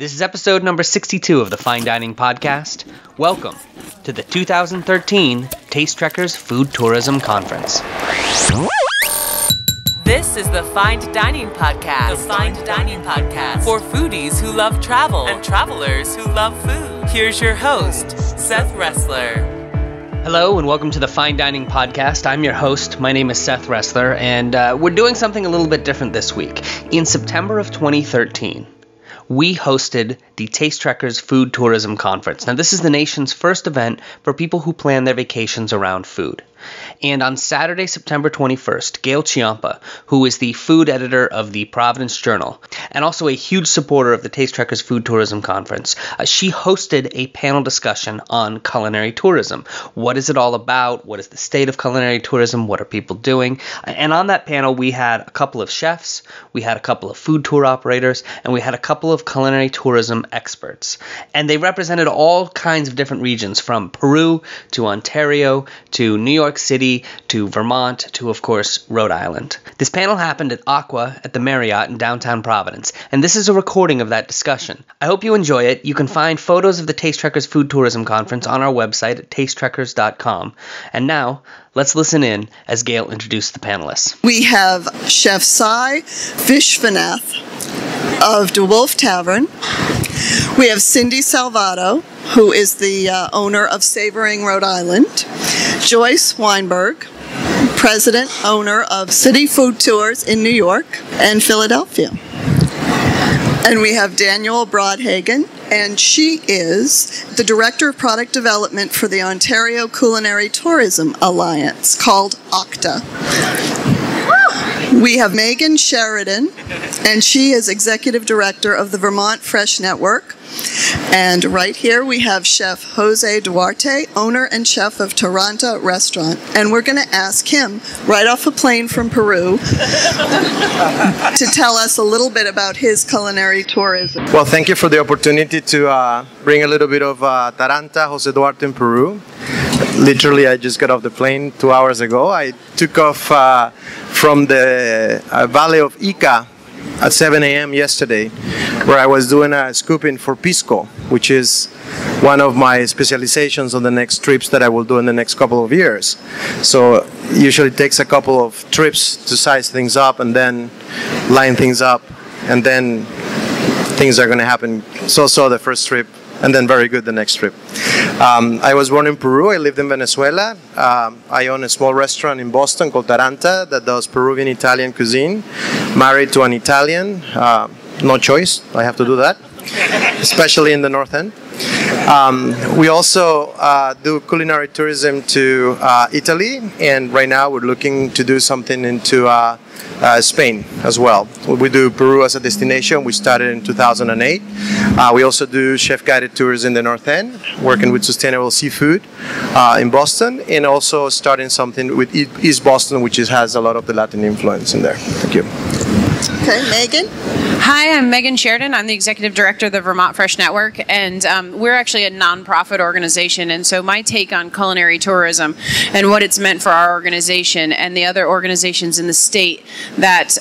This is episode number 62 of the Fine Dining Podcast. Welcome to the 2013 Taste Trekkers Food Tourism Conference. This is the Fine Dining Podcast. The Fine Dining Podcast for foodies who love travel and travelers who love food. Here's your host, Seth Ressler. Hello and welcome to the Fine Dining Podcast. I'm your host. My name is Seth Ressler, and we're doing something a little bit different this week. In September of 2013, we hosted the Taste Trekkers Food Tourism Conference. Now, this is the nation's first event for people who plan their vacations around food. And on Saturday, September 21st, Gail Ciampa, who is the food editor of the Providence Journal and also a huge supporter of the Taste Trekkers Food Tourism Conference, she hosted a panel discussion on culinary tourism. What is it all about? What is the state of culinary tourism? What are people doing? And on that panel, we had a couple of chefs, we had a couple of food tour operators, and we had a couple of culinary tourism experts. And they represented all kinds of different regions, from Peru to Ontario to New York City to Vermont to, of course, Rhode Island. This panel happened at Aqua at the Marriott in downtown Providence, and this is a recording of that discussion. I hope you enjoy it. You can find photos of the Taste Trekkers Food Tourism Conference on our website at tastetrekkers.com. And now, let's listen in as Gail introduced the panelists. We have Chef Cy Vishwanath of DeWolf Tavern. We have Cindy Salvato, who is the owner of Savoring Rhode Island. Joyce Weinberg, president, owner of City Food Tours in New York and Philadelphia. And we have Daniel Broadhagen, and she is the Director of Product Development for the Ontario Culinary Tourism Alliance, called OCTA. We have Megan Sheridan, and she is Executive Director of the Vermont Fresh Network. And right here we have Chef Jose Duarte, owner and chef of Taranta Restaurant. And we're going to ask him, right off a plane from Peru, to tell us a little bit about his culinary tourism. Well, thank you for the opportunity to bring a little bit of Taranta, Jose Duarte in Peru. Literally, I just got off the plane 2 hours ago. I took off from the Valley of Ica at 7 a.m. yesterday, where I was doing a scooping for Pisco, which is one of my specializations on the next trips that I will do in the next couple of years. So usually it takes a couple of trips to size things up and then line things up, and then things are going to happen so-so the first trip, and then very good the next trip. I was born in Peru. I lived in Venezuela. I own a small restaurant in Boston called Taranta that does Peruvian Italian cuisine. Married to an Italian. No choice. I have to do that, especially in the North End. We also do culinary tourism to Italy, and right now we're looking to do something into Spain as well. We do Peru as a destination. We started in 2008. We also do chef-guided tours in the North End, working with sustainable seafood in Boston, and also starting something with East Boston, which has a lot of the Latin influence in there. Thank you. Okay, Megan? Hi, I'm Megan Sheridan. I'm the Executive Director of the Vermont Fresh Network, and we're actually a nonprofit organization, and so my take on culinary tourism and what it's meant for our organization and the other organizations in the state that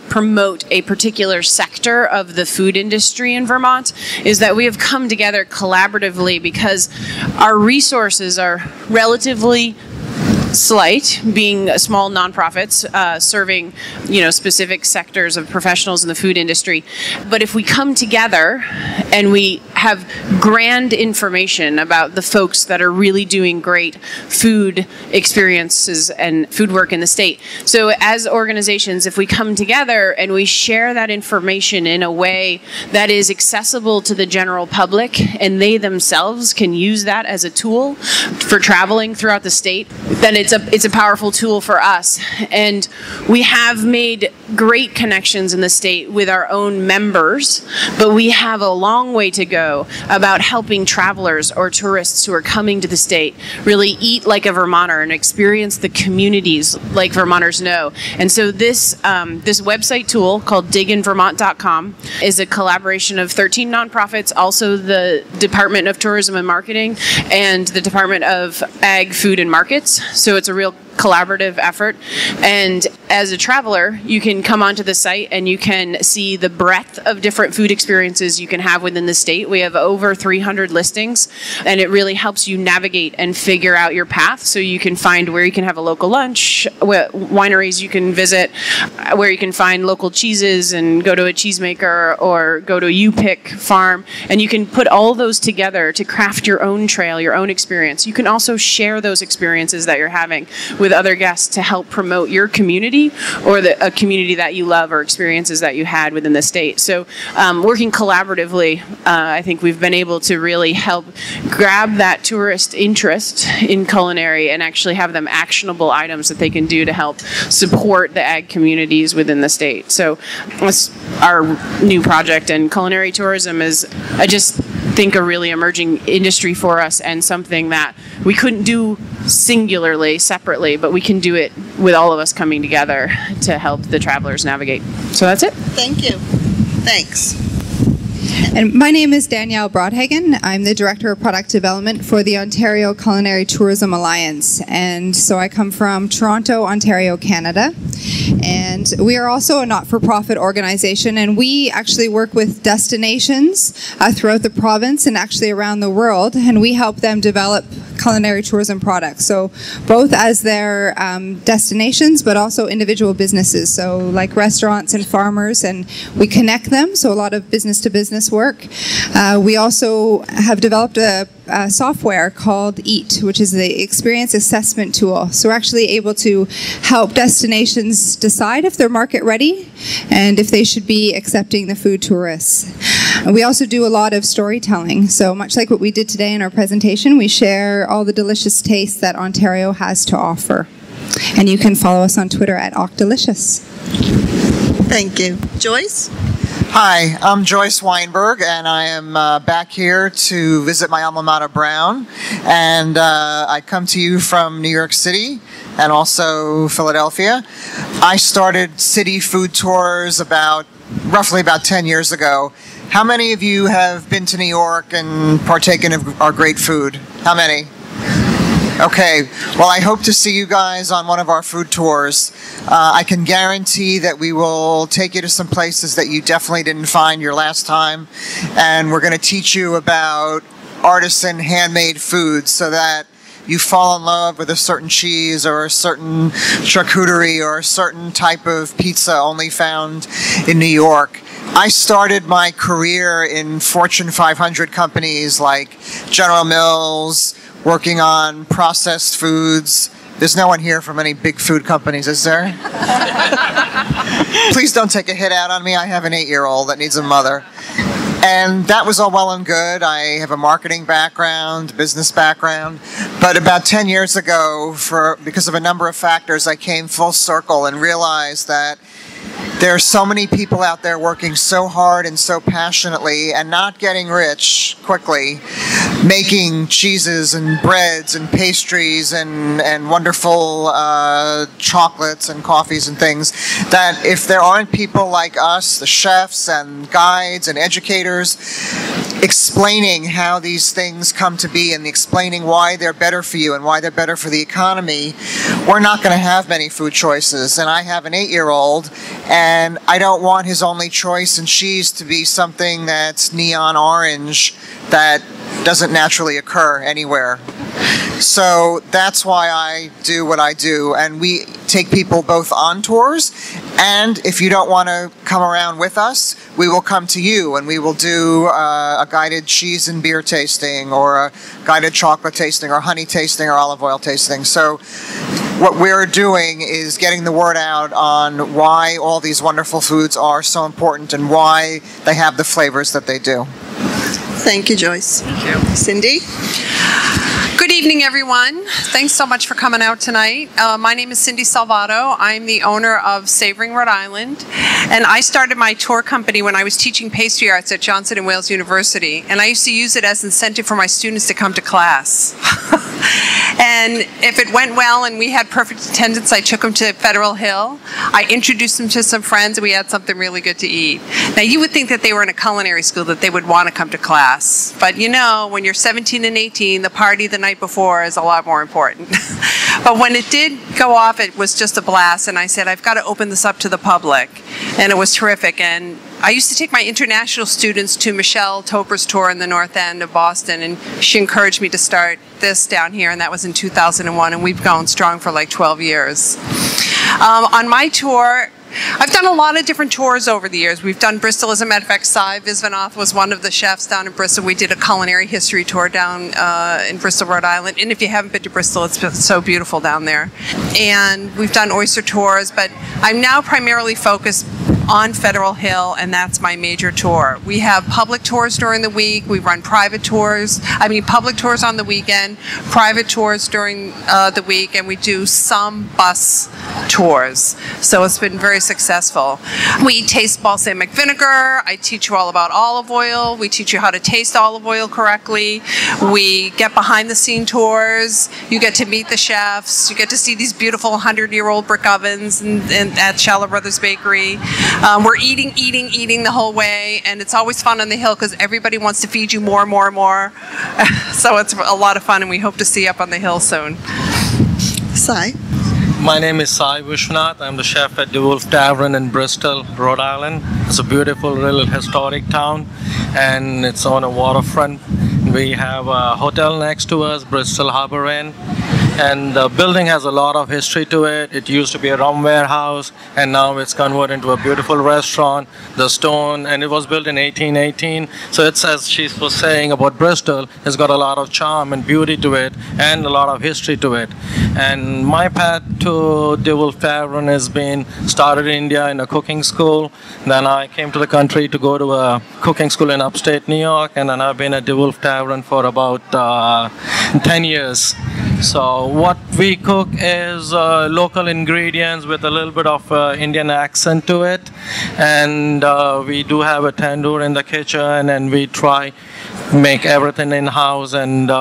promote a particular sector of the food industry in Vermont is that we have come together collaboratively because our resources are relatively slight, being small nonprofits serving, specific sectors of professionals in the food industry. But if we come together and we have grand information about the folks that are really doing great food experiences and food work in the state. So as organizations, if we come together and we share that information in a way that is accessible to the general public, and they themselves can use that as a tool for traveling throughout the state, then it's a powerful tool for us. And we have made great connections in the state with our own members, but we have a long way to go about helping travelers or tourists who are coming to the state really eat like a Vermonter and experience the communities like Vermonters know. And so this website tool called diginvermont.com is a collaboration of 13 nonprofits, also the Department of Tourism and Marketing and the Department of Ag, Food and Markets. So it's a real collaborative effort, and as a traveler, you can come onto the site and you can see the breadth of different food experiences you can have within the state. We have over 300 listings, and it really helps you navigate and figure out your path, so you can find where you can have a local lunch, wineries you can visit, where you can find local cheeses and go to a cheesemaker or go to a U-Pick farm, and you can put all those together to craft your own trail, your own experience. You can also share those experiences that you're having with other guests to help promote your community or a community that you love or experiences that you had within the state. So working collaboratively, I think we've been able to really help grab that tourist interest in culinary and actually have them actionable items that they can do to help support the ag communities within the state. So that's our new project, and culinary tourism is, I just think, a really emerging industry for us, and something that we couldn't do singularly, separately, but we can do it with all of us coming together to help the travelers navigate. So that's it. Thank you. Thanks. And my name is Danielle Broadhagen. I'm the Director of Product Development for the Ontario Culinary Tourism Alliance. And so I come from Toronto, Ontario, Canada. And we are also a not-for-profit organization, and we actually work with destinations throughout the province and actually around the world, and we help them develop culinary tourism products. So both as their destinations, but also individual businesses, so like restaurants and farmers, and we connect them, so a lot of business-to-business work. We also have developed a software called EAT, which is the experience assessment tool. So we're actually able to help destinations decide if they're market ready and if they should be accepting the food tourists. And we also do a lot of storytelling. So much like what we did today in our presentation, we share all the delicious tastes that Ontario has to offer. And you can follow us on Twitter at Ocdelicious. Thank you. Joyce? Hi, I'm Joyce Weinberg, and I am back here to visit my alma mater, Brown. And I come to you from New York City and also Philadelphia. I started city food tours roughly about 10 years ago. How many of you have been to New York and partaken of our great food? How many? Okay, well, I hope to see you guys on one of our food tours. I can guarantee that we will take you to some places that you definitely didn't find your last time, and we're going to teach you about artisan handmade foods so that you fall in love with a certain cheese or a certain charcuterie or a certain type of pizza only found in New York. I started my career in Fortune 500 companies like General Mills, working on processed foods. There's no one here from any big food companies, is there? Please don't take a hit out on me. I have an 8-year-old that needs a mother. And that was all well and good. I have a marketing background, business background. But about 10 years ago, because of a number of factors, I came full circle and realized that there are so many people out there working so hard and so passionately and not getting rich quickly, making cheeses and breads and pastries and wonderful chocolates and coffees and things, that if there aren't people like us, the chefs and guides and educators, explaining how these things come to be and explaining why they're better for you and why they're better for the economy, we're not going to have many food choices. And I have an 8-year-old, and I don't want his only choice in cheese to be something that's neon orange that doesn't naturally occur anywhere. So that's why I do what I do, and we take people both on tours, and if you don't want to come around with us, we will come to you and we will do a guided cheese and beer tasting or a guided chocolate tasting or honey tasting or olive oil tasting. So what we're doing is getting the word out on why all these wonderful foods are so important and why they have the flavors that they do. Thank you, Joyce. Thank you. Cindy? Good evening, everyone. Thanks so much for coming out tonight. My name is Cindy Salvato. I'm the owner of Savoring Rhode Island, and I started my tour company when I was teaching pastry arts at Johnson & Wales University, and I used to use it as incentive for my students to come to class. And if it went well and we had perfect attendance, I took them to Federal Hill. I introduced them to some friends, and we had something really good to eat. Now, you would think that they were in a culinary school, that they would want to come to class. But you know, when you're 17 and 18, the party the night before is a lot more important. But when it did go off, it was just a blast. And I said, I've got to open this up to the public. And it was terrific. And I used to take my international students to Michelle Toper's tour in the North End of Boston, and she encouraged me to start this down here, and that was in 2001, and we've gone strong for like 12 years. On my tour, I've done a lot of different tours over the years. We've done Bristol, as a matter of fact. Cy Visvanath was one of the chefs down in Bristol. We did a culinary history tour down in Bristol, Rhode Island. And if you haven't been to Bristol, it's so beautiful down there. And we've done oyster tours, but I'm now primarily focused on Federal Hill, and that's my major tour. We have public tours during the week. We run private tours. Public tours on the weekend, private tours during the week, and we do some bus tours. So it's been very successful. We taste balsamic vinegar. I teach you all about olive oil. We teach you how to taste olive oil correctly. We get behind the scene tours. You get to meet the chefs. You get to see these beautiful 100-year-old brick ovens at Shallow Brothers Bakery. We're eating the whole way, and it's always fun on the hill because everybody wants to feed you more and more and more. So it's a lot of fun, and we hope to see you up on the hill soon. Cy? My name is Cy Visvanath. I'm the chef at DeWolf Tavern in Bristol, Rhode Island. It's a beautiful little historic town, and it's on a waterfront. We have a hotel next to us, Bristol Harbor Inn. And the building has a lot of history to it. It used to be a rum warehouse, and now it's converted into a beautiful restaurant. The stone, and it was built in 1818. So it's, as she was saying about Bristol, it's got a lot of charm and beauty to it, and a lot of history to it. And my path to DeWolf Tavern has been started in India in a cooking school. Then I came to the country to go to a cooking school in upstate New York, and then I've been at DeWolf Tavern for about 10 years. So what we cook is local ingredients with a little bit of Indian accent to it, and we do have a tandoor in the kitchen, and we try make everything in house, and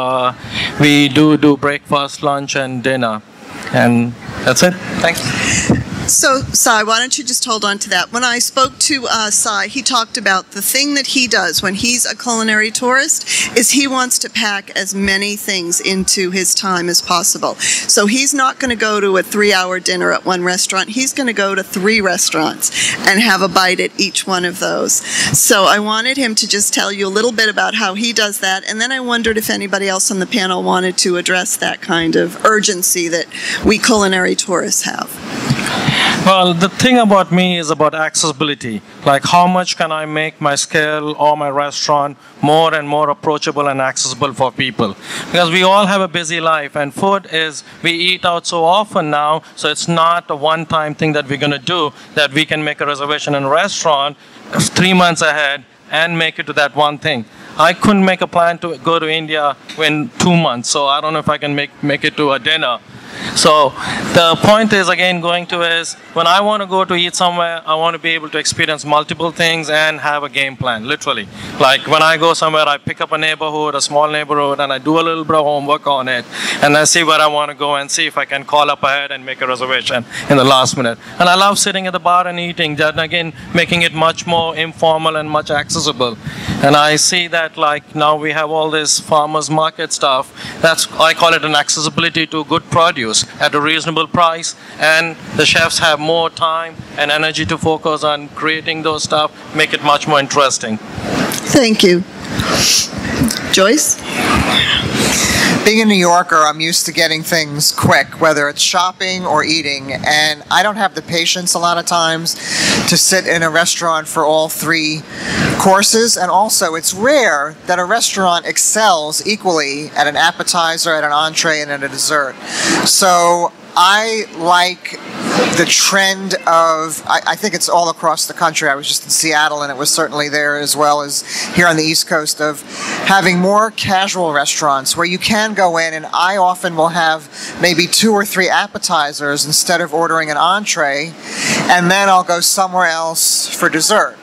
we do breakfast, lunch, and dinner, and that's it. Thanks. So, Cy, why don't you just hold on to that? When I spoke to Cy, he talked about the thing that he does when he's a culinary tourist is he wants to pack as many things into his time as possible. So he's not going to go to a 3-hour dinner at one restaurant. He's going to go to 3 restaurants and have a bite at each one of those. So I wanted him to just tell you a little bit about how he does that, and then I wondered if anybody else on the panel wanted to address that kind of urgency that we culinary tourists have. Well, the thing about me is about accessibility. Like, how much can I make my scale or my restaurant more and more approachable and accessible for people? Because we all have a busy life, and food is, we eat out so often now, so it's not a one-time thing that we're going to do, that we can make a reservation in a restaurant 3 months ahead and make it to that one thing. I couldn't make a plan to go to India in 2 months, so I don't know if I can make it to a dinner. So the point is, again, going to is, when I want to go to eat somewhere, I want to be able to experience multiple things and have a game plan, literally. Like when I go somewhere, I pick up a neighborhood, a small neighborhood, and I do a little bit of homework on it, and I see where I want to go and see if I can call up ahead and make a reservation in the last minute. And I love sitting at the bar and eating, that again, making it much more informal and much accessible. And I see that, like, now we have all this farmers market stuff. I call it an accessibility to good produce at a reasonable price, and the chefs have more time and energy to focus on creating those stuff, make it much more interesting. Thank you. Joyce? Being a New Yorker, I'm used to getting things quick, whether it's shopping or eating, and I don't have the patience a lot of times to sit in a restaurant for all 3 courses, and also it's rare that a restaurant excels equally at an appetizer, at an entree, and at a dessert. So I like the trend of, I think it's all across the country. I was just in Seattle, and it was certainly there as well as here on the East Coast, of having more casual restaurants where you can go in, and I often will have maybe 2 or 3 appetizers instead of ordering an entree, and then I'll go somewhere else for dessert.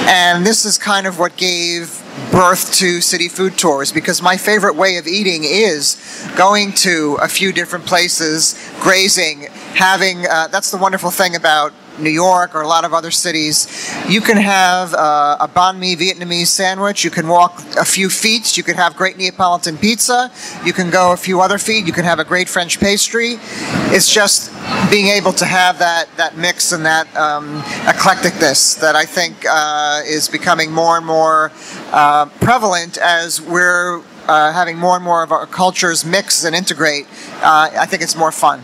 And this is kind of what gave birth to city food tours, because my favorite way of eating is going to a few different places, grazing, having, that's the wonderful thing about New York or a lot of other cities. You can have a banh mi Vietnamese sandwich, you can walk a few feet, you can have great Neapolitan pizza, you can go a few other feet, you can have a great French pastry. It's just being able to have that mix and that eclecticness that I think is becoming more and more prevalent as we're having more and more of our cultures mix and integrate. I think it's more fun.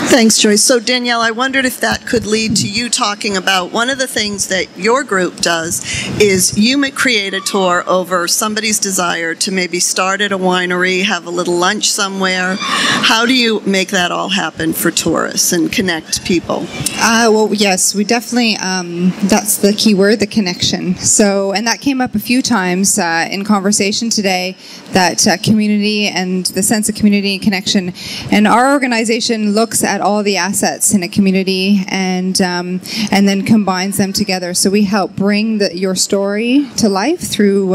Thanks, Joyce. So, Danielle, I wondered if that could lead to you talking about one of the things that your group does is you create a tour over somebody's desire to maybe start at a winery, have a little lunch somewhere. How do you make that all happen for tourists and connect people? Well, yes, we definitely, that's the key word, the connection. So, and that came up a few times in conversation today, that community and the sense of community and connection. And our organization looks at all the assets in a community and then combines them together. So we help bring your story to life through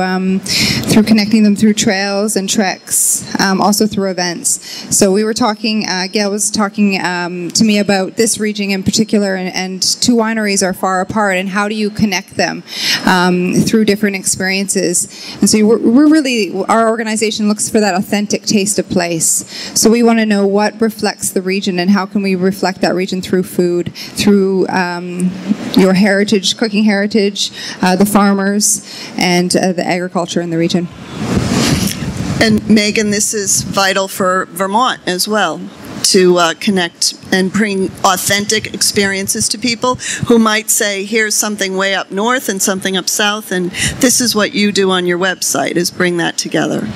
connecting them through trails and treks, also through events. So we were talking, Gail was talking to me about this region in particular, and two wineries are far apart, and how do you connect them through different experiences? And so we're really, our organization looks for that authentic taste of place. So we want to know what reflects the region and how can we reflect that region through food, through your heritage, cooking heritage, the farmers, and the agriculture in the region. And Megan, this is vital for Vermont as well, to connect and bring authentic experiences to people who might say, here's something way up north and something up south, and this is what you do on your website, is bring that together.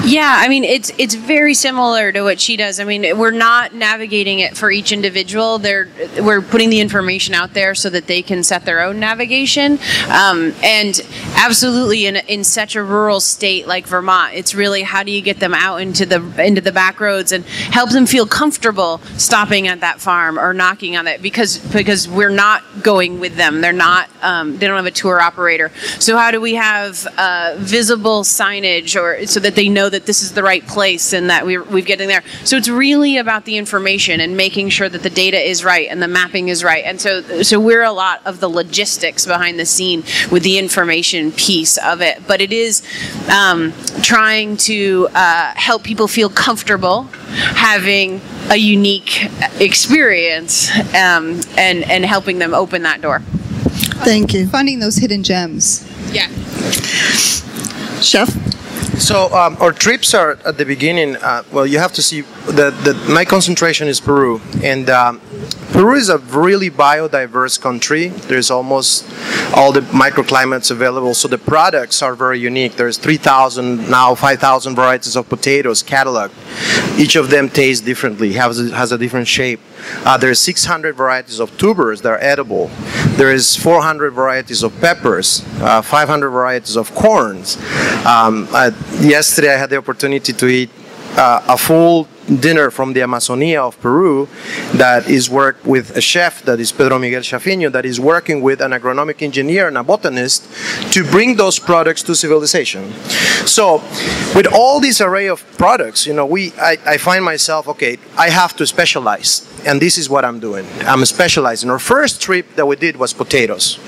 Yeah, I mean, it's very similar to what she does. I mean, we're not navigating it for each individual. We're putting the information out there so that they can set their own navigation. And absolutely, in such a rural state like Vermont, it's really how do you get them out into the back roads and help them feel comfortable stopping at that farm or knocking on it, because we're not going with them. They're not. They don't have a tour operator. So how do we have visible signage so that they know that this is the right place and that we're getting there. So it's really about the information and making sure that the data is right and the mapping is right. And so we're a lot of the logistics behind the scene with the information piece of it. But it is trying to help people feel comfortable having a unique experience and helping them open that door. Thank you. Finding those hidden gems. Yeah. Chef? So our trips are at the beginning. Well, you have to see that my concentration is Peru, and Peru is a really biodiverse country. There's almost all the microclimates available, so the products are very unique. There's 3,000 now 5,000 varieties of potatoes cataloged. Each of them tastes differently, has a different shape. There's 600 varieties of tubers that are edible. There is 400 varieties of peppers, 500 varieties of corns. Yesterday I had the opportunity to eat a full dinner from the Amazonia of Peru that is worked with a chef, that is Pedro Miguel Chafiño, that is working with an agronomic engineer and a botanist to bring those products to civilization. So with all this array of products, you know, I find myself, okay, I have to specialize, and this is what I'm doing. I'm specializing. Our first trip that we did was potatoes.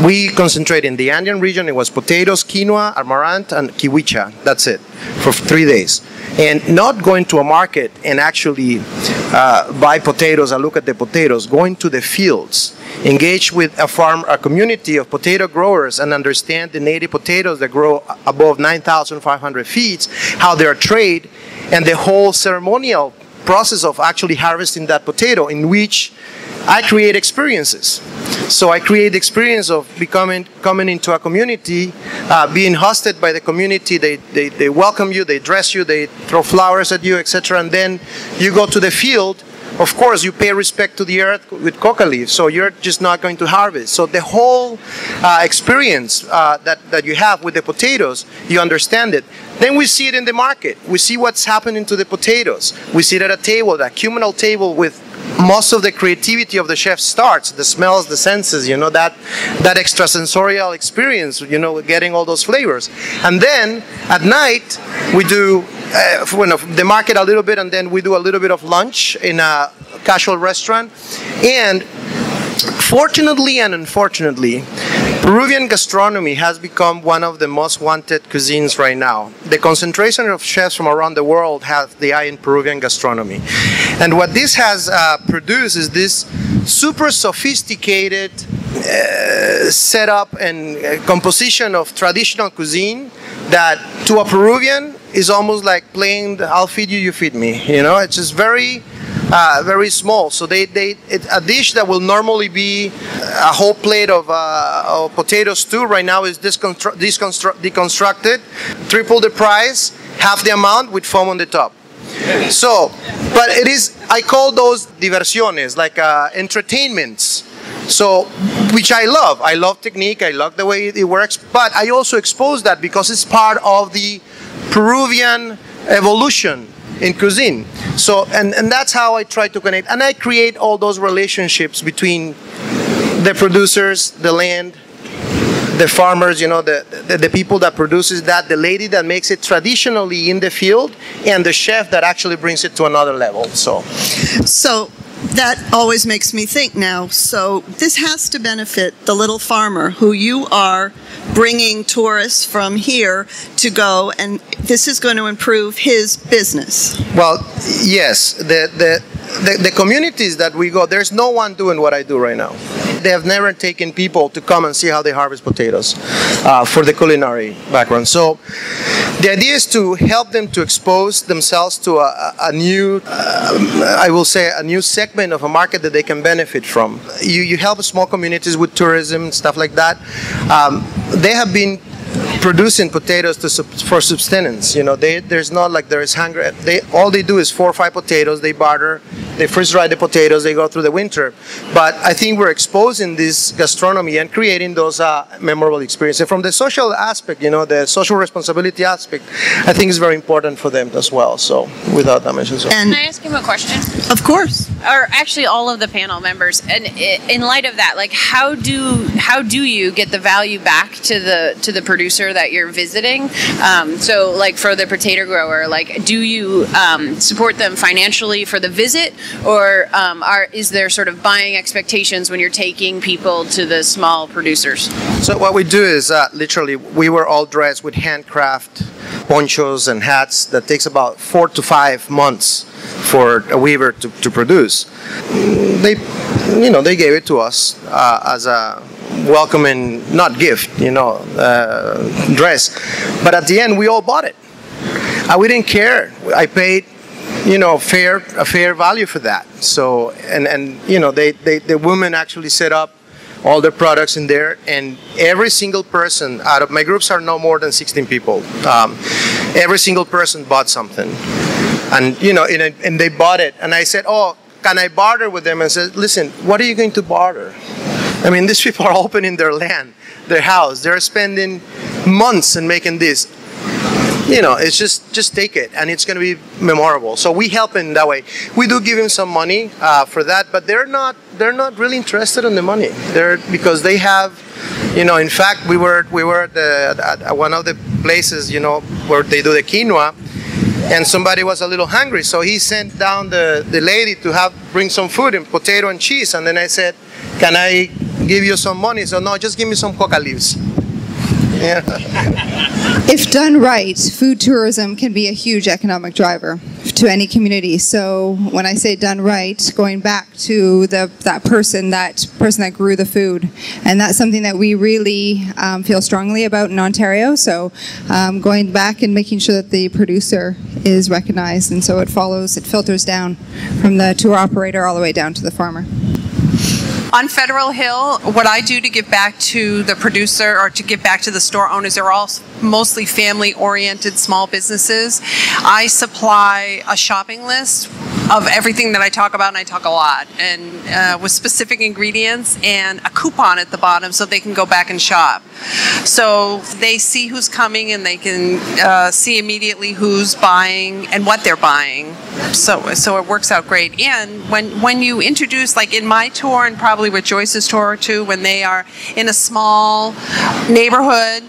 We concentrate in the Andean region. It was potatoes, quinoa, amaranth, and kiwicha. That's it for 3 days. And not going to a market and actually buy potatoes and look at the potatoes, going to the fields, engage with a community of potato growers and understand the native potatoes that grow above 9,500 feet, how they are traded, and the whole ceremonial process of actually harvesting that potato, in which I create experiences. So I create the experience of coming into a community, being hosted by the community. They welcome you, they dress you, they throw flowers at you, etc. And then you go to the field. Of course, you pay respect to the earth with coca leaves, so you're just not going to harvest. So the whole experience that you have with the potatoes, you understand it. Then we see it in the market. We see what's happening to the potatoes. We sit at a table, a communal table with most of the creativity of the chef starts. The smells, the senses, that extrasensorial experience, getting all those flavors. And then at night we do the market a little bit, and then we do a little bit of lunch in a casual restaurant. And fortunately and unfortunately, Peruvian gastronomy has become one of the most wanted cuisines right now. The concentration of chefs from around the world have the eye in Peruvian gastronomy. And what this has produced is this super sophisticated setup and composition of traditional cuisine that to a Peruvian is almost like playing I'll feed you, you feed me. It's just very small. So it's a dish that will normally be a whole plate of potato stew. Right now is deconstructed, triple the price, half the amount with foam on the top. So, but it is, I call those diversiones, like entertainments. So, which I love. I love technique, I love the way it works, but I also expose that because it's part of the Peruvian evolution in cuisine. So, and that's how I try to connect. And I create all those relationships between the producers, the land, the farmers, the people that produces that, the lady that makes it traditionally in the field, and the chef that actually brings it to another level. So that always makes me think now. So this has to benefit the little farmer who you are bringing tourists from here to go, and this is going to improve his business. Well, yes. The communities that we go, there's no one doing what I do right now. They have never taken people to come and see how they harvest potatoes for the culinary background. So the idea is to help them to expose themselves to a new, I will say, a new segment of a market that they can benefit from. You help small communities with tourism, stuff like that. They have been producing potatoes for subsistence. There's not like there is hunger. All they do is 4 or 5 potatoes. They barter. They freeze dry the potatoes. They go through the winter. But I think we're exposing this gastronomy and creating those memorable experiences. From the social aspect, the social responsibility aspect, I think is very important for them as well. So without that mention. Can I ask him a question? Of course. Or actually, all of the panel members. And in light of that, like how do you get the value back to the producer that you're visiting? So like for the potato grower, like do you support them financially for the visit, or is there sort of buying expectations when you're taking people to the small producers? So what we do is literally we were all dressed with handcraft ponchos and hats that takes about 4 to 5 months for a weaver to produce. They gave it to us as a welcoming, not gift, dress. But at the end, we all bought it. We didn't care. I paid, a fair value for that. So, and the women actually set up all the products in there, and every single person out of my groups are no more than 16 people. Every single person bought something, and and they bought it. And I said, "Oh, can I barter with them?" And said, "Listen, what are you going to barter? I mean, these people are opening their land, their house. They're spending months in making this. It's just take it, and it's going to be memorable." So we help in that way. We do give them some money for that, but they're not really interested in the money. Because they have, in fact, we were at one of the places, where they do the quinoa, and somebody was a little hungry, so he sent down the lady to bring some food and potato and cheese, and then I said, "Can I give you some money?" So no, just give me some coca leaves. Yeah. If done right, food tourism can be a huge economic driver to any community. So when I say done right, going back to that person that grew the food, and that's something that we really feel strongly about in Ontario. So going back and making sure that the producer is recognized, and so it filters down from the tour operator all the way down to the farmer. On Federal Hill, what I do to give back to the producer or to give back to the store owners, they're all mostly family-oriented small businesses. I supply a shopping list of everything that I talk about, and I talk a lot, and with specific ingredients and a coupon at the bottom so they can go back and shop. So they see who's coming and they can see immediately who's buying and what they're buying. So it works out great. And when you introduce, like in my tour and probably with Joyce's tour too, when they are in a small neighborhood,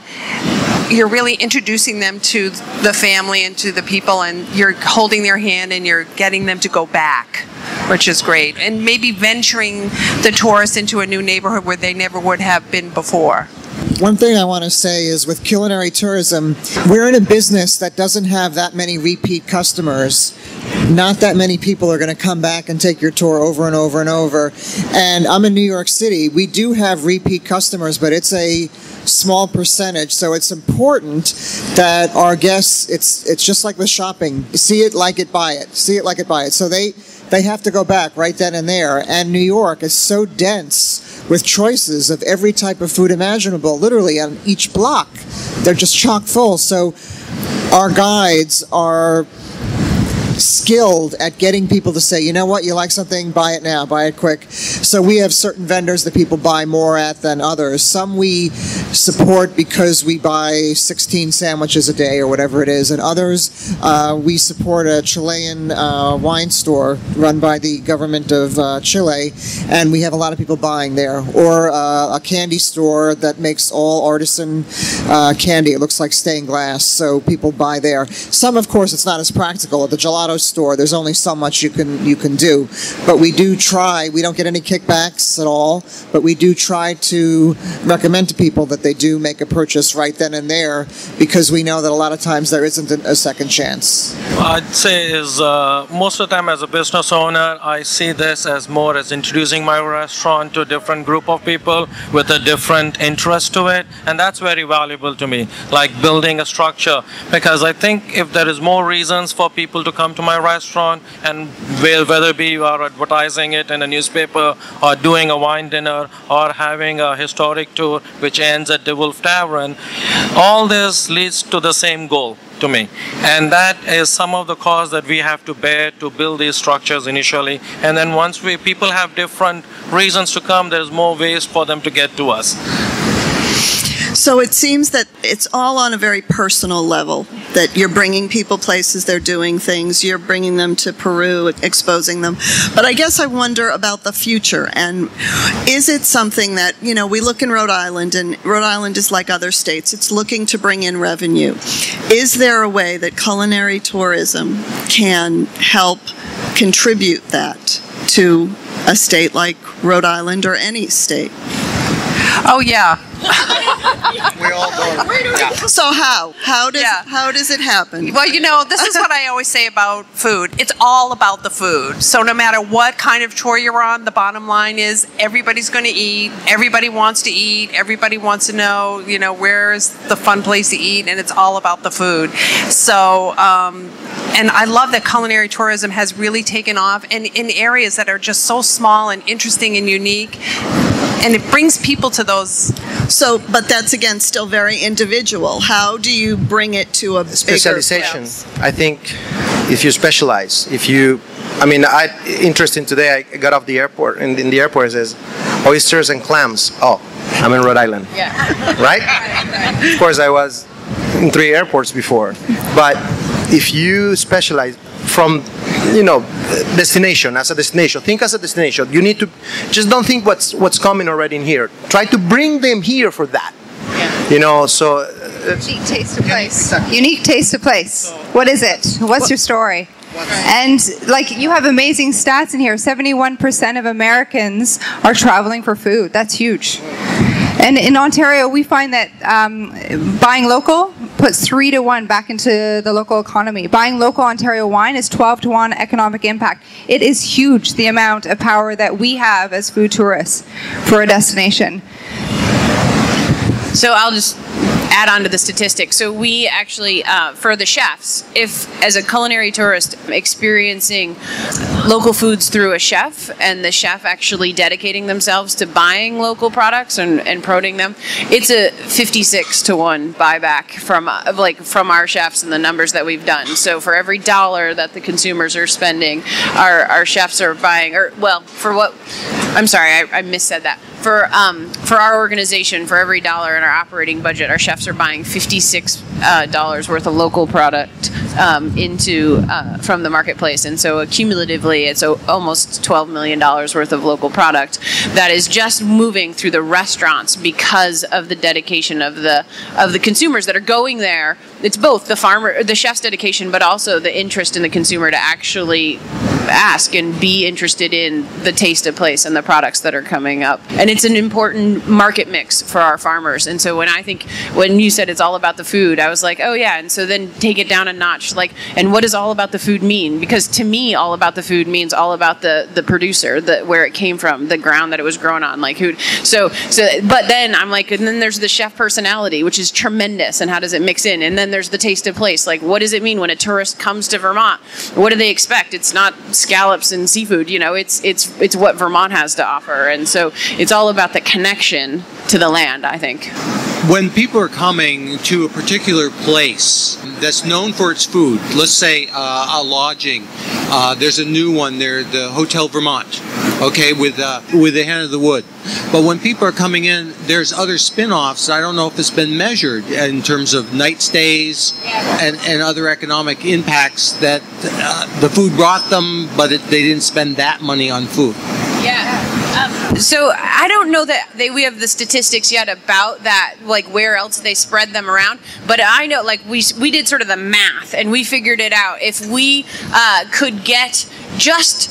you're really introducing them to the family and to the people, and you're holding their hand and you're getting them to go back, which is great. And maybe venturing the tourists into a new neighborhood where they never would have been before. One thing I want to say is with culinary tourism, we're in a business that doesn't have that many repeat customers. Not that many people are going to come back and take your tour over and over and over. And I'm in New York City. We do have repeat customers, but it's a small percentage. So it's important that our guests, it's just like with shopping. See it, like it, buy it. See it, like it, buy it. So they have to go back right then and there. And New York is so dense with choices of every type of food imaginable, literally on each block. They're just chock full. So our guides are skilled at getting people to say, you know what, you like something, buy it now, buy it quick. So we have certain vendors that people buy more at than others. Some we support because we buy 16 sandwiches a day or whatever it is, and others we support a Chilean wine store run by the government of Chile, and we have a lot of people buying there. Or a candy store that makes all artisan candy. It looks like stained glass, so people buy there. Some, of course, it's not as practical. At the gelato store, there's only so much you can do, but we do try. We don't get any kickbacks at all, but we do try to recommend to people that they do make a purchase right then and there, because we know that a lot of times there isn't a second chance. I'd say is most of the time as a business owner, I see this as more as introducing my restaurant to a different group of people with a different interest to it, and that's very valuable to me, like building a structure, because I think if there is more reasons for people to come to my restaurant, and whether be you are advertising it in a newspaper or doing a wine dinner or having a historic tour which ends at the Wolf Tavern, all this leads to the same goal to me, and that is some of the costs that we have to bear to build these structures initially, and then once people have different reasons to come, there's more ways for them to get to us. So it seems that it's all on a very personal level, that you're bringing people places, they're doing things, you're bringing them to Peru, exposing them. But I guess I wonder about the future, and is it something that, you know, we look in Rhode Island, and Rhode Island is like other states, it's looking to bring in revenue. Is there a way that culinary tourism can help contribute that to a state like Rhode Island or any state? Oh, yeah. We all go. Yeah. So how does it happen? Well, you know, this is what I always say about food. It's all about the food. So no matter what kind of tour you're on, the bottom line is everybody's going to eat. Everybody wants to eat. Everybody wants to know, you know, where's the fun place to eat, and it's all about the food. So, and I love that culinary tourism has really taken off, and in areas that are just so small and interesting and unique, and it brings people to those. So, but that's again still very individual. How do you bring it to a specialization? Bigger I think if you specialize, interesting today. I got off the airport, and in the airport it says oysters and clams. Oh, I'm in Rhode Island. Yeah. Right? Of course, I was in 3 airports before, but if you specialize from, you know, destination as a destination, think as a destination. You need to just don't think what's coming already in here. Try to bring them here for that. Yeah. You know, so unique taste of place. Unique taste of place. What is it? What's your story? And like, you have amazing stats in here. 71% of Americans are traveling for food. That's huge. And in Ontario, we find that buying local puts 3 to 1 back into the local economy. Buying local Ontario wine is 12 to 1 economic impact. It is huge, the amount of power that we have as food tourists for a destination. So I'll just add on to the statistics. So we actually, for the chefs, if as a culinary tourist experiencing local foods through a chef, and the chef actually dedicating themselves to buying local products and promoting them, it's a 56 to 1 buyback from our chefs and the numbers that we've done. So for every dollar that the consumers are spending, our chefs are buying, or well, for what, I'm sorry, I missaid that. for our organization, for every dollar in our operating budget, our chefs are buying $56 worth of local product from the marketplace, and so cumulatively, it's almost $12 million worth of local product that is just moving through the restaurants because of the dedication of the consumers that are going there. It's both the chef's dedication, but also the interest in the consumer to actually ask and be interested in the taste of place and the products that are coming up. And it's an important market mix for our farmers. And so when you said it's all about the food, I was like, oh yeah. And so then take it down a notch, and what does all about the food mean? Because to me, all about the food means all about the producer, where it came from, the ground that it was grown on, who. But then I'm like, and then there's the chef personality, which is tremendous, and how does it mix in? And then there's the taste of place. What does it mean when a tourist comes to Vermont? What do they expect? It's not scallops and seafood, it's what Vermont has to offer. And so it's all about the connection to the land, I think. When people are coming to a particular place that's known for its food, let's say a lodging, there's a new one there, the Hotel Vermont, okay, with the Hen of the Wood. But when people are coming in, there's other spin-offs. I don't know if it's been measured in terms of night stays and other economic impacts that the food brought them, but they didn't spend that money on food. Yeah. So I don't know that we have the statistics yet about that, where else they spread them around. But I know, we did sort of the math, and we figured it out. If we could get just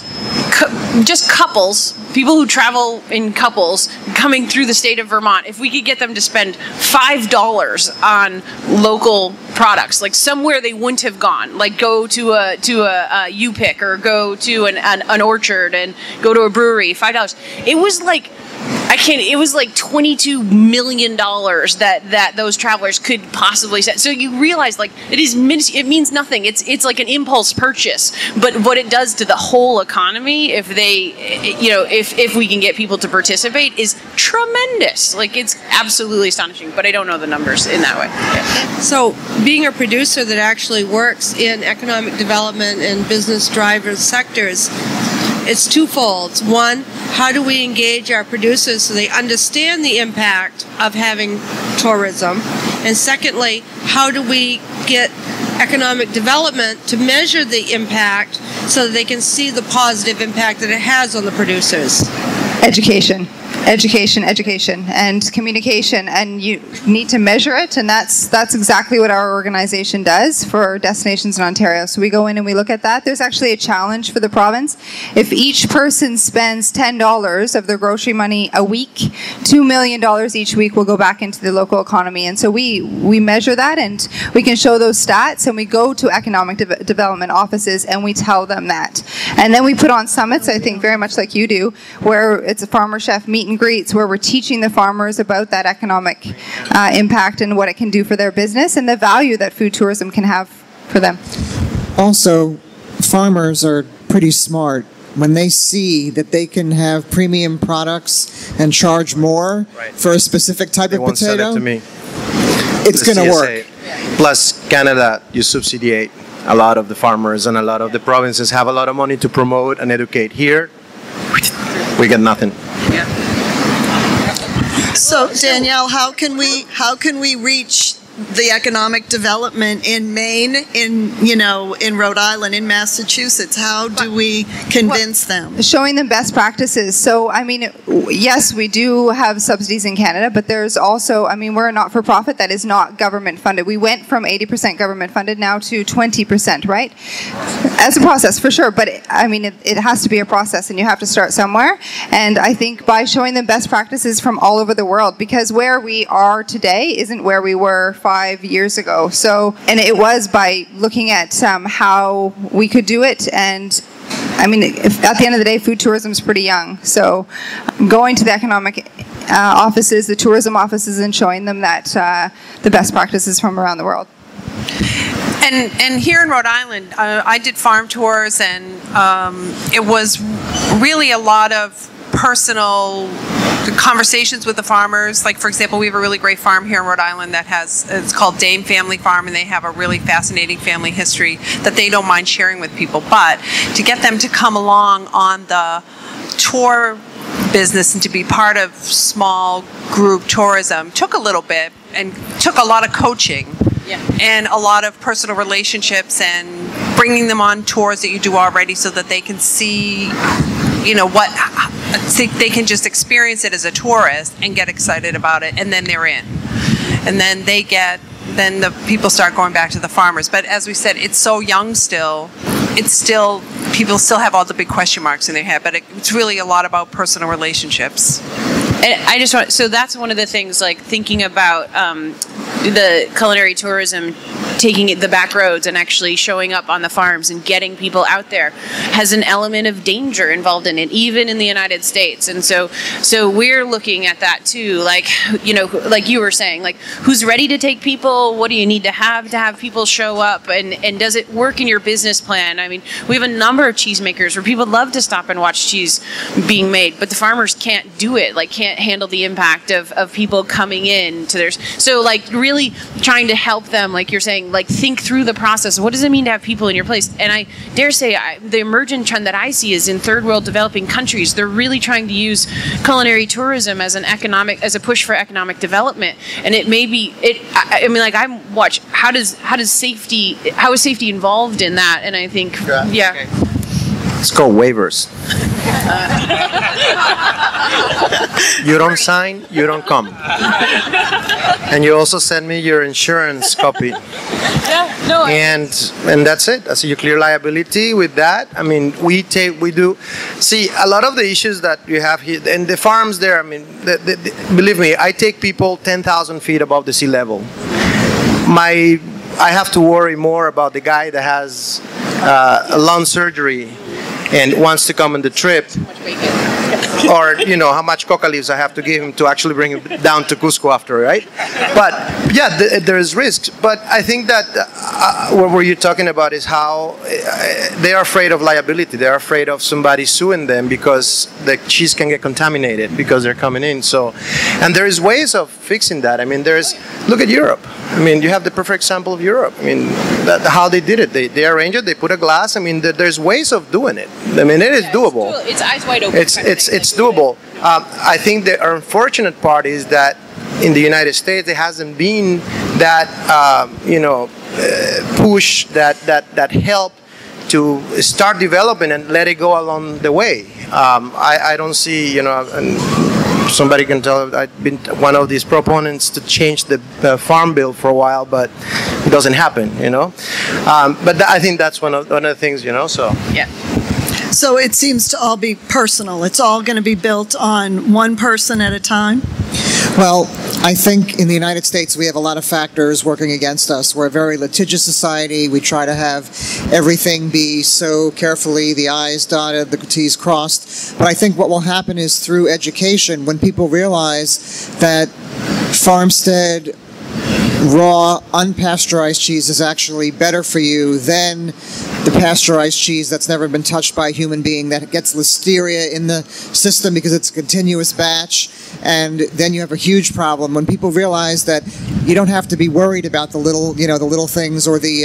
couples, people who travel in couples coming through the state of Vermont, if we could get them to spend $5 on local products, somewhere they wouldn't have gone, go to a U-Pick or go to an orchard and go to a brewery, $5. It was it was $22 million that those travelers could possibly set. So you realize it means nothing. It's like an impulse purchase, but what it does to the whole economy, if if we can get people to participate, is tremendous. It's absolutely astonishing, but I don't know the numbers in that way. Yeah. So being a producer that actually works in economic development and business drivers sectors, it's twofold. One, how do we engage our producers so they understand the impact of having tourism? And secondly, how do we get economic development to measure the impact so that they can see the positive impact that it has on the producers? Education, and communication, and you need to measure it, and that's exactly what our organization does for destinations in Ontario. So we go in and we look at that. There's actually a challenge for the province. If each person spends $10 of their grocery money a week, $2 million each week will go back into the local economy. And so we measure that, and we can show those stats, and we go to economic development offices and we tell them that. And then we put on summits, I think very much like you do, where it's a farmer chef meet and greets, where we're teaching the farmers about that economic impact and what it can do for their business and the value that food tourism can have for them. Also, farmers are pretty smart. When they see that they can have premium products and charge more for a specific type of potato, sell it to me. It's going to work. Plus, Canada, you subsidiate a lot of the farmers, and a lot of the provinces have a lot of money to promote and educate. Here, we get nothing. So Danielle, how can we reach the economic development in Maine, in Rhode Island, in Massachusetts? How do we convince them? Showing them best practices. So, yes, we do have subsidies in Canada, but there's also, we're a not-for-profit that is not government funded. We went from 80% government funded now to 20%, right? As a process, for sure, but it has to be a process, and you have to start somewhere. And I think by showing them best practices from all over the world, because where we are today isn't where we were 5 years ago. So, and it was by looking at how we could do it. And at the end of the day, food tourism is pretty young. So going to the economic offices, the tourism offices, and showing them that the best practices from around the world. And here in Rhode Island, I did farm tours, and it was really a lot of personal conversations with the farmers. Like, for example, we have a really great farm here in Rhode Island it's called Dame Family Farm, and they have a really fascinating family history that they don't mind sharing with people. But to get them to come along on the tour business and to be part of small group tourism took a little bit and took a lot of coaching. Yeah. And a lot of personal relationships and bringing them on tours that you do already so that they can see, what they can just experience it as a tourist and get excited about it, and then they're in. And then then the people start going back to the farmers. But as we said, it's so young still. People still have all the big question marks in their head, but it's really a lot about personal relationships. And so that's one of the things, like thinking about the culinary tourism, taking it the back roads and actually showing up on the farms and getting people out there has an element of danger involved in it, even in the United States. And so we're looking at that too, like you were saying, like who's ready to take people, what do you need to have people show up, and does it work in your business plan? I mean, we have a number of cheesemakers where people love to stop and watch cheese being made, but the farmers can't do it, can't handle the impact of people coming in to theirs. So really trying to help them, like you're saying, think through the process. What does it mean to have people in your place? And I dare say the emergent trend that I see is in third world developing countries. They're really trying to use culinary tourism as a push for economic development. And it may be how is safety involved in that? And I think Okay. It's called waivers. You don't sign, you don't come. And you also send me your insurance copy. And that's it. So you clear liability with that. I mean, we do. See, a lot of the issues that you have here, and the farms there, I mean, believe me, I take people 10,000 feet above the sea level. I have to worry more about the guy that has a lung surgery and wants to come on the trip, or how much coca leaves I have to give him to actually bring him down to Cusco after, right? But yeah, there is risks. But I think that what you're talking about is how they are afraid of liability. They're afraid of somebody suing them because the cheese can get contaminated because they're coming in. So, and there is ways of fixing that. I mean, look at Europe. I mean, you have the perfect example of Europe. I mean, how they did it. They arrange it. They put a glass. I mean, there's ways of doing it. I mean, it is doable. It's eyes wide open. It's doable. I think the unfortunate part is that in the United States there hasn't been that push that help to start developing and let it go along the way. I don't see somebody can tell I've been one of these proponents to change the farm bill for a while, but it doesn't happen. But I think that's one of the things. So yeah. So it seems to all be personal. It's all going to be built on one person at a time? Well, I think in the United States we have a lot of factors working against us. We're a very litigious society. We try to have everything be so carefully, the I's dotted, the T's crossed. But I think what will happen is through education, when people realize that farmstead, raw, unpasteurized cheese is actually better for you than the pasteurized cheese that's never been touched by a human being, that gets listeria in the system because it's a continuous batch, and then you have a huge problem when people realize that you don't have to be worried about the little things, or the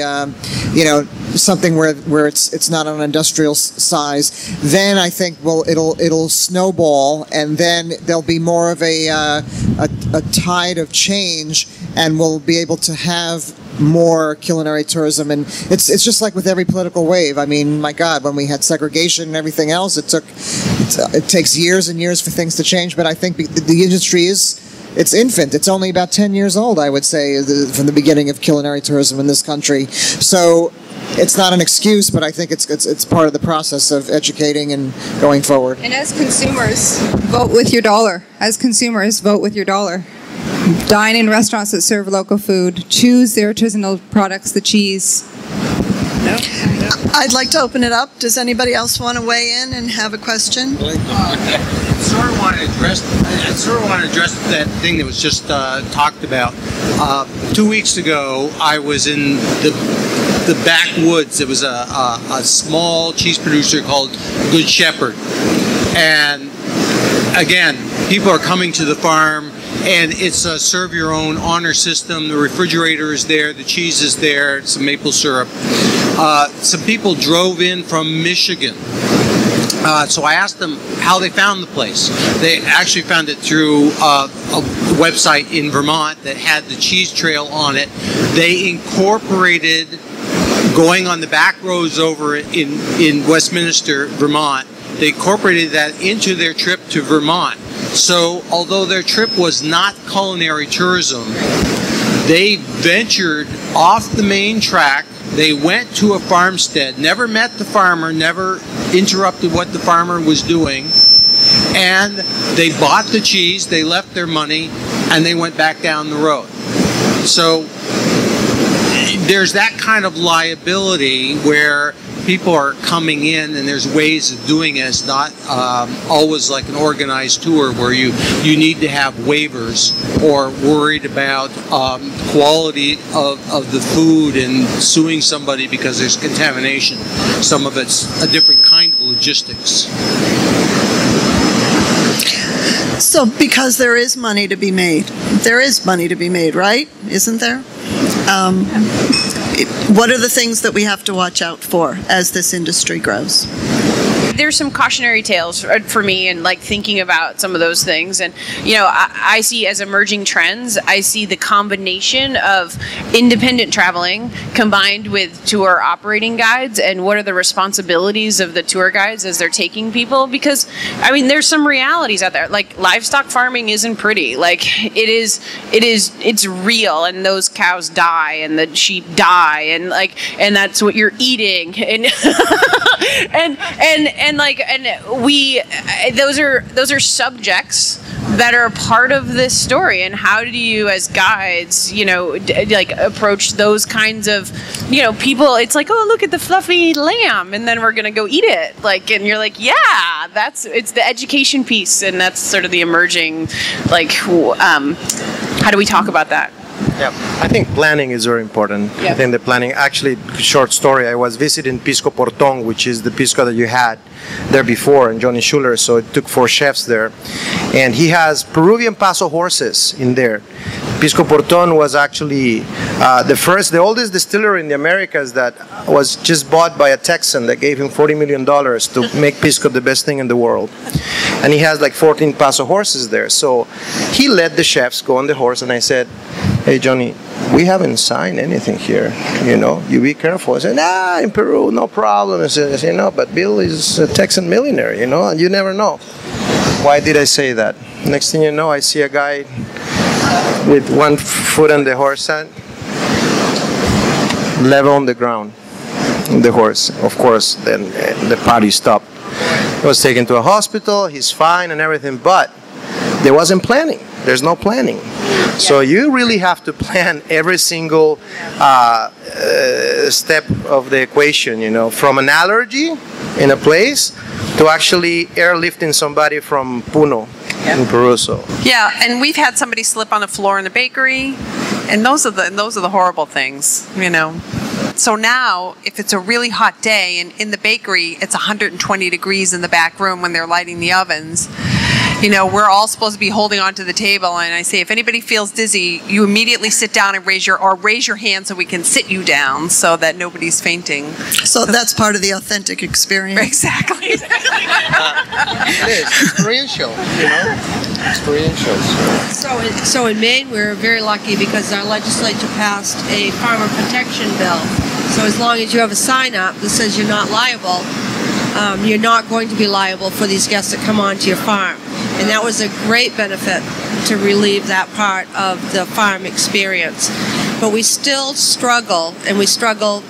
something where it's not on an industrial size. Then I think it'll snowball, and then there'll be more of a tide of change, and we'll be able to have more culinary tourism. And it's just like with every political wave. I mean, my God, when we had segregation and everything else, it takes years and years for things to change. But I think the industry it's infant. It's only about 10 years old, I would say, from the beginning of culinary tourism in this country. So it's not an excuse, but I think it's part of the process of educating and going forward. And as consumers, vote with your dollar. As consumers, vote with your dollar. Dine in restaurants that serve local food. Choose their artisanal products, the cheese. No. I'd like to open it up. Does anybody else want to weigh in and have a question? I sort of want to address that thing that was just talked about. 2 weeks ago, I was in the backwoods. It was a small cheese producer called Good Shepherd, and again, people are coming to the farm. And it's a serve your own honor system. The refrigerator is there, the cheese is there, some maple syrup. Some people drove in from Michigan So I asked them how they found the place. They actually found it through a website in Vermont that had the cheese trail on it. They incorporated going on the back roads over in Westminster, Vermont. They incorporated that into their trip to Vermont. So although their trip was not culinary tourism, they ventured off the main track. They went to a farmstead, never met the farmer, never interrupted what the farmer was doing, and they bought the cheese, they left their money, and they went back down the road. So there's that kind of liability where people are coming in and there's ways of doing it. It's not always like an organized tour where you need to have waivers or worried about quality of the food and suing somebody because there's contamination. Some of it's a different kind of logistics. So because there is money to be made, right? Isn't there? What are the things that we have to watch out for as this industry grows? There's some cautionary tales for me, and like thinking about some of those things. And I see as emerging trends, I see the combination of independent traveling combined with tour operating guides, and what are the responsibilities of the tour guides as they're taking people. Because there's some realities out there. Like livestock farming isn't pretty. Like it's real, and those cows die and the sheep die, and that's what you're eating, and those are subjects that are part of this story. And how do you as guides approach those kinds of people? It's like, oh, look at the fluffy lamb, and then we're gonna go eat it, and you're like, yeah, it's the education piece. And that's sort of the emerging how do we talk about that? Yeah, I think planning is very important. Yeah. I think the planning, actually, short story, I was visiting Pisco Porton, which is the pisco that you had there before, and Johnny Schuller, so it took 4 chefs there. And he has Peruvian Paso horses in there. Pisco Porton was actually the oldest distillery in the Americas that was just bought by a Texan that gave him $40 million to make Pisco the best thing in the world. And he has like 14 Paso horses there. So he let the chefs go on the horse, and I said, hey, Johnny, we haven't signed anything here, you be careful. I said, nah, in Peru, no problem. I said, but Bill is a Texan millionaire, and you never know. Why did I say that? Next thing you know, I see a guy with one foot on the horse and level on the ground, the horse. Of course, then the party stopped. He was taken to a hospital, he's fine and everything, but there wasn't planning. There's no planning. So you really have to plan every single step of the equation, from an allergy in a place to actually airlifting somebody from Puno in Peru. So. Yeah, and we've had somebody slip on the floor in the bakery, and those are the horrible things, So now, if it's a really hot day and in the bakery, it's 120 degrees in the back room when they're lighting the ovens. We're all supposed to be holding onto the table, and I say, if anybody feels dizzy, you immediately sit down and raise your hand so we can sit you down so that nobody's fainting. So that's part of the authentic experience. Exactly. It is experiential, experiential. So in Maine, we're very lucky because our legislature passed a farmer protection bill. So as long as you have a sign up that says you're not liable, you're not going to be liable for these guests that come onto your farm. And that was a great benefit to relieve that part of the farm experience. But we still struggle, and we struggle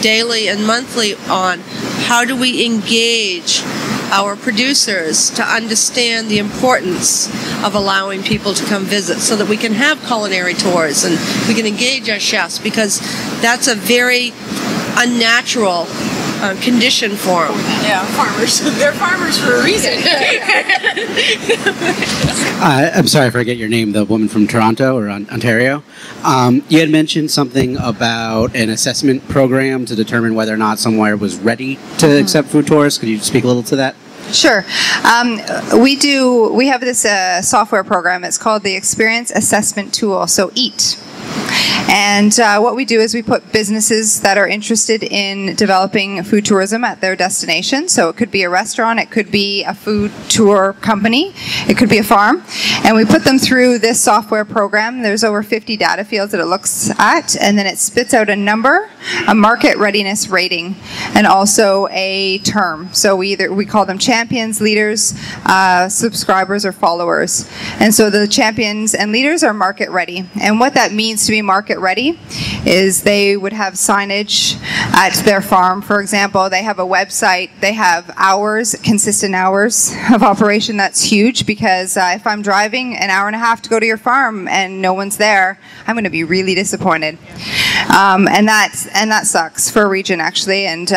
daily and monthly on how do we engage our producers to understand the importance of allowing people to come visit so that we can have culinary tours and we can engage our chefs, because that's a very unnatural condition for them. Yeah, farmers. They're farmers for a reason. I'm sorry, I forget your name, the woman from Toronto or Ontario. You had mentioned something about an assessment program to determine whether or not somewhere was ready to accept food tourists. Could you speak a little to that? Sure. We have this software program. It's called the Experience Assessment Tool, so EAT. And what we do is we put businesses that are interested in developing food tourism at their destination. So it could be a restaurant, it could be a food tour company, it could be a farm. And we put them through this software program. There's over 50 data fields that it looks at, and then it spits out a number, a market readiness rating, and also a term. So we call them champions, leaders, subscribers, or followers. And so the champions and leaders are market ready. And what that means to be market ready is they would have signage at their farm. For example, they have a website, they have hours, consistent hours of operation. That's huge, because if I'm driving an hour and a half to go to your farm and no one's there, I'm going to be really disappointed. And that sucks for a region, actually. And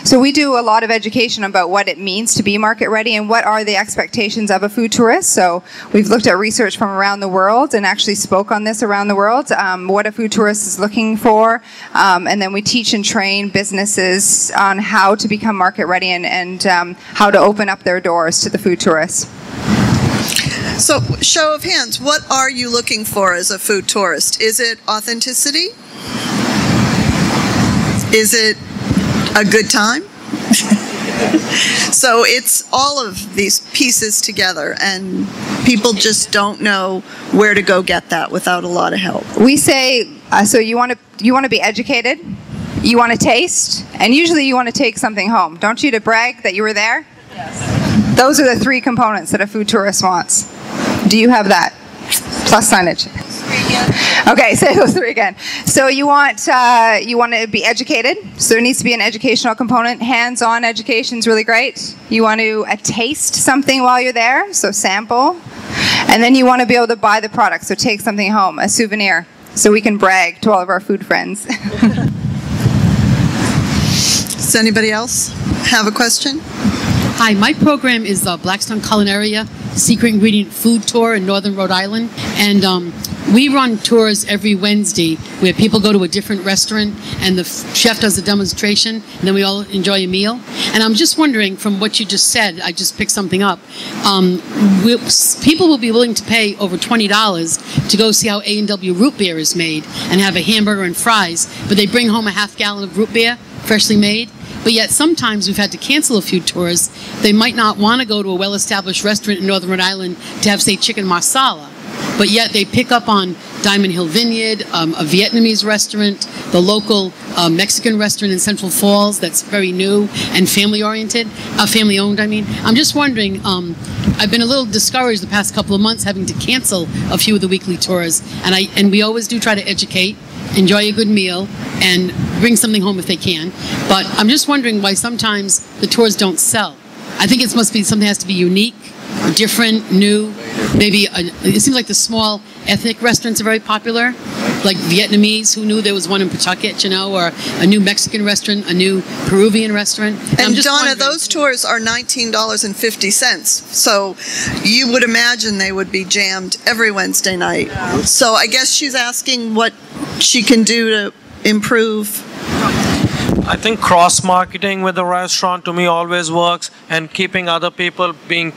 so we do a lot of education about what it means to be market ready and what are the expectations of a food tourist. So we've looked at research from around the world and actually spoke on this around the world, what a food tourist is looking for, and then we teach and train businesses on how to become market ready and how to open up their doors to the food tourists. So, show of hands, what are you looking for as a food tourist? Is it authenticity? Is it a good time? So it's all of these pieces together, and people just don't know where to go get that without a lot of help. We say, so you want to be educated, you want to taste, and usually you want to take something home. Don't you, to brag that you were there? Yes. Those are the three components that a food tourist wants. Do you have that? Plus signage. Okay, say those three again. So you want to be educated. So there needs to be an educational component. Hands-on education is really great. You want to taste something while you're there, so sample. And then you want to be able to buy the product, so take something home, a souvenir, so we can brag to all of our food friends. Does anybody else have a question? Hi, my program is Blackstone Culinary, Secret Ingredient Food Tour in Northern Rhode Island. And we run tours every Wednesday where people go to a different restaurant and the chef does a demonstration, and then we all enjoy a meal. And I'm just wondering, from what you just said, I just picked something up, people will be willing to pay over $20 to go see how A&W root beer is made and have a hamburger and fries, but they bring home a half gallon of root beer, freshly made. But yet sometimes we've had to cancel a few tours. They might not want to go to a well-established restaurant in Northern Rhode Island to have, say, chicken marsala. But yet they pick up on Diamond Hill Vineyard, a Vietnamese restaurant, the local Mexican restaurant in Central Falls that's very new and family-oriented, family-owned, I mean. I'm just wondering, I've been a little discouraged the past couple of months having to cancel a few of the weekly tours. And we always do try to educate, enjoy a good meal, and bring something home if they can. But I'm just wondering why sometimes the tours don't sell. I think it must be something that has to be unique, different, new. Maybe it seems like the small ethnic restaurants are very popular, like Vietnamese. Who knew there was one in Pawtucket, you know, or a new Mexican restaurant, a new Peruvian restaurant. And Donna, those tours are $19.50. So you would imagine they would be jammed every Wednesday night. So I guess she's asking what she can do to improve. I think cross-marketing with the restaurant to me always works, and keeping other people being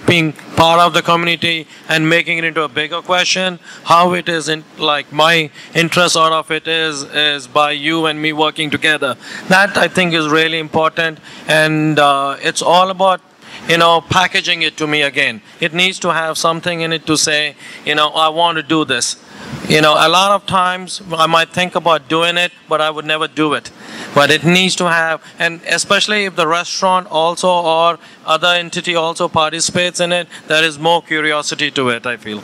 part of the community and making it into a bigger question. How it is, like my interest out of it is by you and me working together. That I think is really important, and it's all about, you know, packaging it to me again. It needs to have something in it to say, you know, I want to do this. You know, a lot of times I might think about doing it, but I would never do it. But it needs to have, and especially if the restaurant also or other entity also participates in it, there is more curiosity to it, I feel.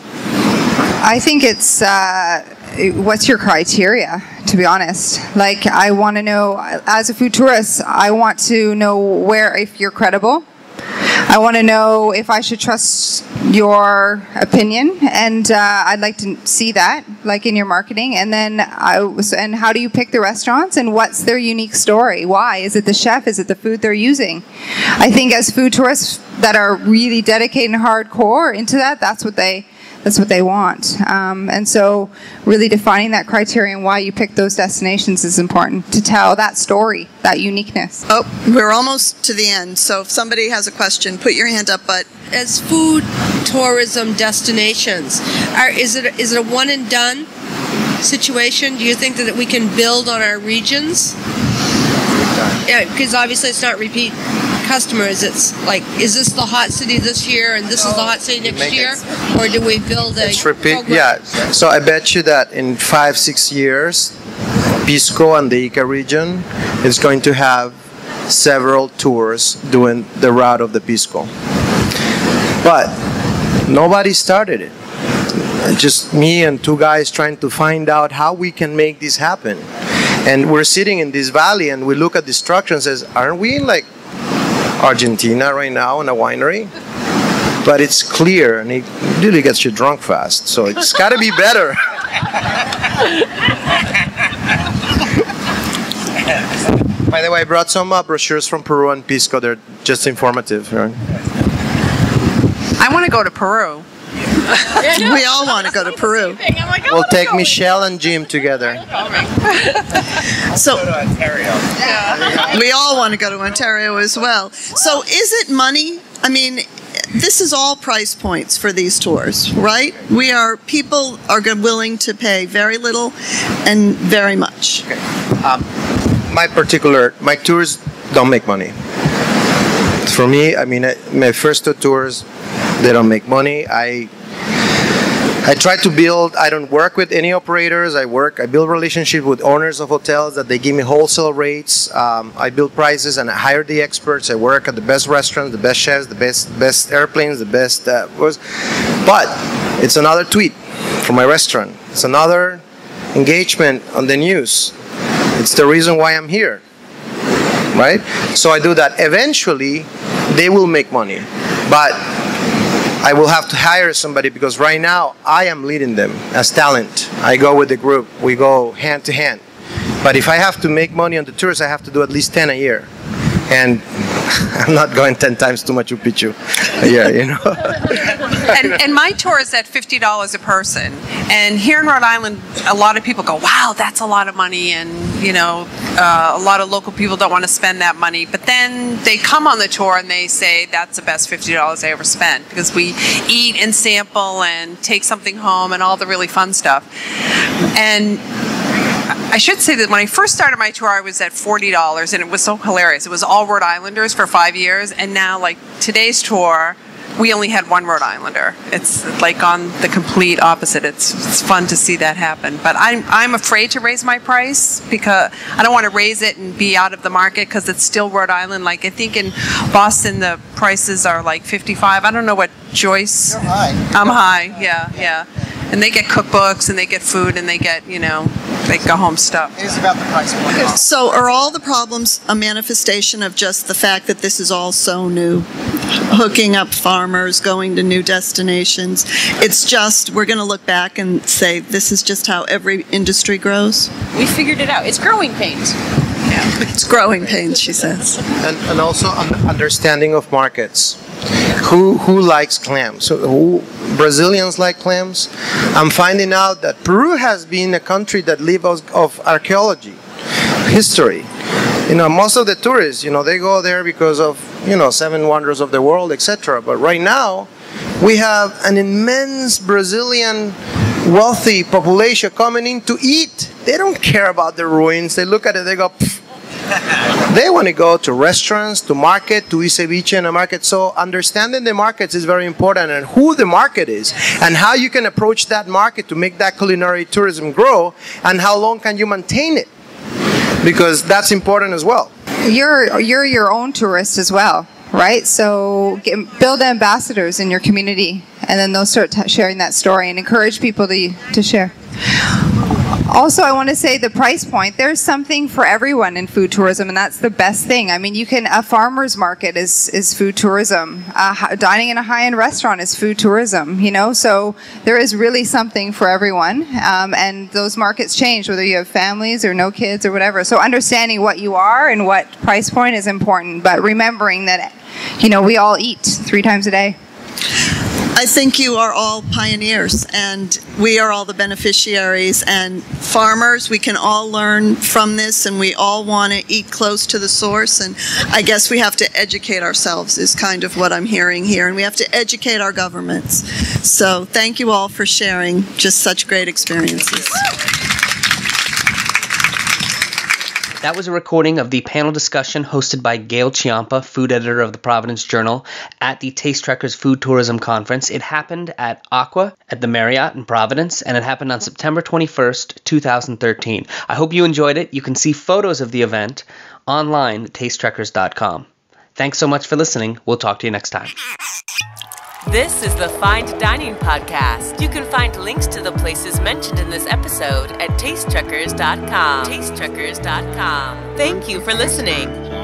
I think it's, what's your criteria, to be honest? Like, I want to know, as a food tourist, I want to know if you're credible. I want to know if I should trust your opinion, and I'd like to see that, like in your marketing. And then, and how do you pick the restaurants, and what's their unique story? Why? Is it the chef? Is it the food they're using? I think as food tourists that are really dedicated and hardcore into that, that's what they want. And so really defining that criteria and why you pick those destinations is important to tell that story, that uniqueness. Oh, we're almost to the end. So if somebody has a question, put your hand up. But as food tourism destinations, is it a one and done? situation? Do you think that we can build on our regions? Yeah, because obviously it's not repeat customers. It's like, is this the hot city this year and this is the hot city next year? Or do we build a program? Yeah, so I bet you that in 5-6 years, Pisco and the Ica region is going to have several tours doing the route of the Pisco. But nobody started it. Just me and 2 guys trying to find out how we can make this happen. And we're sitting in this valley and we look at the structure and says, aren't we in like Argentina right now in a winery? But it's clear and it really gets you drunk fast. So it's got to be better. By the way, I brought some brochures from Peru and Pisco. They're just informative. Right? I want to go to Peru. We all want to go to Peru. We'll take Michelle and Jim together. So we all want to go to Ontario as well. So is it money? I mean, this is all price points for these tours, right? People are willing to pay very little and very much. Okay. My tours don't make money. For me, I mean, my first 2 tours, they don't make money. I try to build, I don't work with any operators. I build relationships with owners of hotels that they give me wholesale rates. I build prices and I hire the experts. I work at the best restaurants, the best chefs, the best airplanes, the best. But it's another tweet from my restaurant. It's another engagement on the news. It's the reason why I'm here, right? So I do that. Eventually, they will make money, but I will have to hire somebody because right now I am leading them as talent. I go with the group. We go hand to hand. But if I have to make money on the tours, I have to do at least 10 a year. And I'm not going 10 times to Machu Picchu a year, you know. And my tour is at $50 a person. And here in Rhode Island, a lot of people go, wow, that's a lot of money. And, you know, a lot of local people don't want to spend that money. But then they come on the tour and they say, that's the best $50 I ever spent. Because we eat and sample and take something home and all the really fun stuff. And I should say that when I first started my tour, I was at $40, and it was so hilarious. It was all Rhode Islanders for 5 years, and now, like, today's tour, we only had 1 Rhode Islander. It's like on the complete opposite. It's fun to see that happen. But I'm afraid to raise my price because I don't want to raise it and be out of the market because it's still Rhode Island. Like, I think in Boston the prices are like $55. I don't know what Joyce. You're high. I'm high. Yeah. And they get cookbooks and they get food and they get, you know, they go home stuff. It is about the price point. So are all the problems a manifestation of just the fact that this is all so new? Hooking up farmers, going to new destinations. It's just, we're going to look back and say, this is just how every industry grows? We figured it out. It's growing pains. Yeah. It's growing pains, she says. And also understanding of markets. Who likes clams? So Brazilians like clams. I'm finding out that Peru has been a country that lives of archaeology, history. You know, most of the tourists, you know, they go there because of, you know, 7 wonders of the world, etc. But right now, we have an immense Brazilian wealthy population coming in to eat. They don't care about the ruins. They look at it, they go, pfft. They want to go to restaurants, to market, to eat ceviche in a market. So understanding the markets is very important, and who the market is and how you can approach that market to make that culinary tourism grow, and how long can you maintain it, because that's important as well. You're your own tourist as well, right? So build ambassadors in your community, and then they'll start sharing that story and encourage people to share. Also, I want to say the price point. There's something for everyone in food tourism, and that's the best thing. I mean, a farmer's market is food tourism. Dining in a high-end restaurant is food tourism, you know? So there is really something for everyone, and those markets change, whether you have families or no kids or whatever. So understanding what you are and what price point is important, but remembering that, you know, we all eat 3 times a day. I think you are all pioneers, and we are all the beneficiaries, and farmers, we can all learn from this, and we all want to eat close to the source, and I guess we have to educate ourselves is kind of what I'm hearing here, and we have to educate our governments. So thank you all for sharing just such great experiences. That was a recording of the panel discussion hosted by Gail Ciampa, food editor of the Providence Journal, at the Taste Trekkers Food Tourism Conference. It happened at Aqua at the Marriott in Providence, and it happened on September 21st, 2013. I hope you enjoyed it. You can see photos of the event online at tastetrekkers.com. Thanks so much for listening. We'll talk to you next time. This is the Fine Dining Podcast. You can find links to the places mentioned in this episode at tastetrekkers.com. Tastetrekkers.com. Thank you for listening.